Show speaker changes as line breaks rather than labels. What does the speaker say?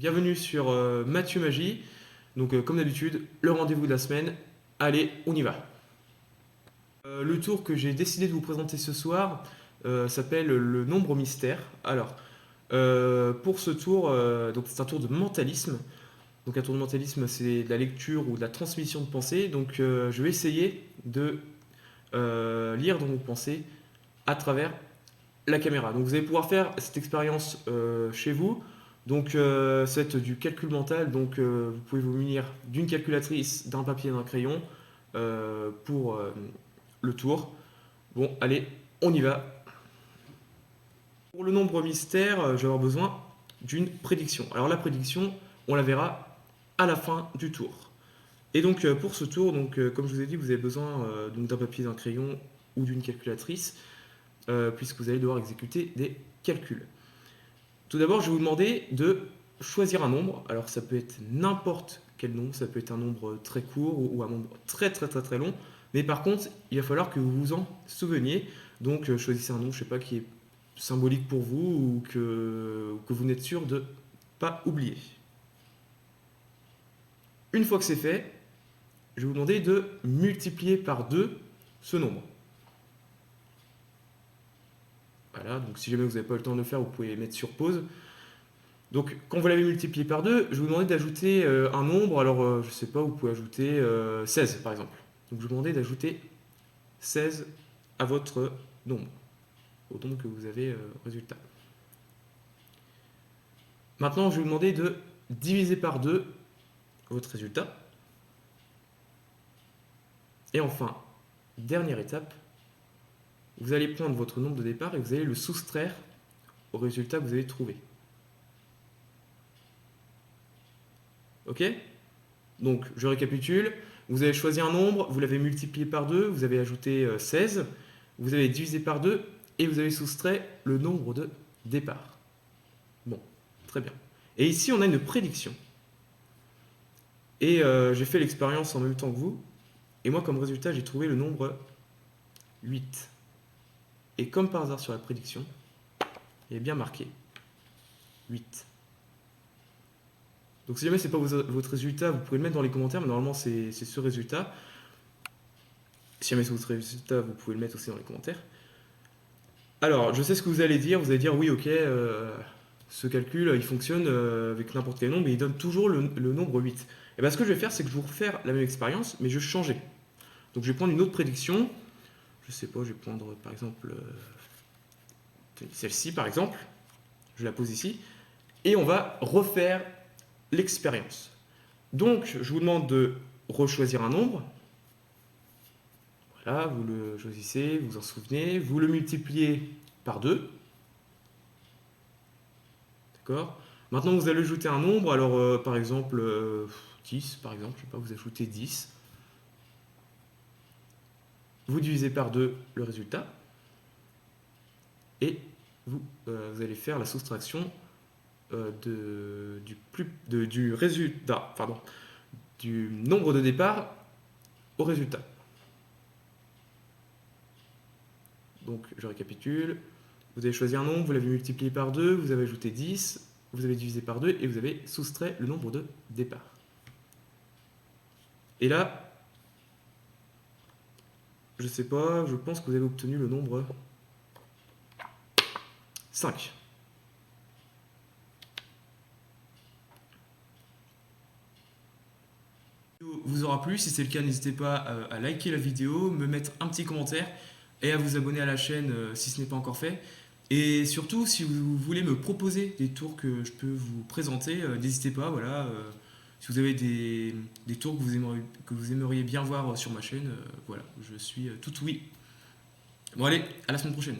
Bienvenue sur Mathieu Magie. Donc comme d'habitude, le rendez-vous de la semaine. Allez, on y va. Le tour que j'ai décidé de vous présenter ce soir s'appelle le nombre mystère. Alors, pour ce tour, donc c'est un tour de mentalisme. Donc un tour de mentalisme, c'est de la lecture ou de la transmission de pensée. Donc je vais essayer de lire dans vos pensées à travers la caméra. Donc vous allez pouvoir faire cette expérience chez vous. Donc c'est du calcul mental. Donc vous pouvez vous munir d'une calculatrice, d'un papier et d'un crayon pour le tour. Bon, allez, on y va. Pour le nombre mystère, je vais avoir besoin d'une prédiction. Alors la prédiction, on la verra à la fin du tour. Et donc pour ce tour, donc, comme je vous ai dit, vous avez besoin donc d'un papier, d'un crayon ou d'une calculatrice, puisque vous allez devoir exécuter des calculs. Tout d'abord, je vais vous demander de choisir un nombre. Alors ça peut être n'importe quel nombre, ça peut être un nombre très court ou un nombre très long. Mais par contre, il va falloir que vous vous en souveniez. Donc choisissez un nombre, je sais pas, qui est symbolique pour vous ou que vous n'êtes sûr de ne pas oublier. Une fois que c'est fait, je vais vous demander de multiplier par 2 ce nombre. Voilà, donc si jamais vous n'avez pas le temps de le faire, vous pouvez mettre sur pause. Donc, quand vous l'avez multiplié par 2, je vais vous demander d'ajouter un nombre. Alors, je ne sais pas, vous pouvez ajouter 16 par exemple. Donc, je vais vous demander d'ajouter 16 à votre nombre, au nombre que vous avez résultat. Maintenant, je vais vous demander de diviser par 2 votre résultat. Et enfin, dernière étape, vous allez prendre votre nombre de départ et vous allez le soustraire au résultat que vous avez trouvé. Ok? Donc, je récapitule. Vous avez choisi un nombre, vous l'avez multiplié par 2, vous avez ajouté 16, vous avez divisé par 2 et vous avez soustrait le nombre de départ. Bon, très bien. Et ici, on a une prédiction. Et j'ai fait l'expérience en même temps que vous. Et moi, comme résultat, j'ai trouvé le nombre 8. Et comme par hasard sur la prédiction, il est bien marqué 8. Donc si jamais ce n'est pas votre résultat, vous pouvez le mettre dans les commentaires, mais normalement c'est ce résultat. Si jamais c'est votre résultat, vous pouvez le mettre aussi dans les commentaires. Alors, je sais ce que vous allez dire oui, ok, ce calcul, il fonctionne avec n'importe quel nombre, mais il donne toujours le nombre 8. Et bien ce que je vais faire, c'est que je vais vous refaire la même expérience, mais je vais changer. Donc je vais prendre une autre prédiction. Je sais pas, je vais prendre par exemple celle-ci par exemple. Je la pose ici. Et on va refaire l'expérience. Donc, je vous demande de rechoisir un nombre. Voilà, vous le choisissez, vous en souvenez, vous le multipliez par 2. D'accord? Maintenant, vous allez ajouter un nombre. Alors, par exemple, 10, par exemple, je sais pas, vous ajoutez 10. Vous divisez par 2 le résultat. Et vous allez faire la soustraction du résultat, pardon, du nombre de départ au résultat. Donc je récapitule, vous avez choisi un nombre, vous l'avez multiplié par 2, vous avez ajouté 10, vous avez divisé par 2 et vous avez soustrait le nombre de départ. Et là, je sais pas, je pense que vous avez obtenu le nombre 5. Vous aura plu, si c'est le cas, n'hésitez pas à liker la vidéo, me mettre un petit commentaire et à vous abonner à la chaîne si ce n'est pas encore fait. Et surtout, si vous voulez me proposer des tours que je peux vous présenter, n'hésitez pas, voilà. Si vous avez des tours que vous aimeriez bien voir sur ma chaîne, voilà, je suis tout oui. Bon allez, à la semaine prochaine.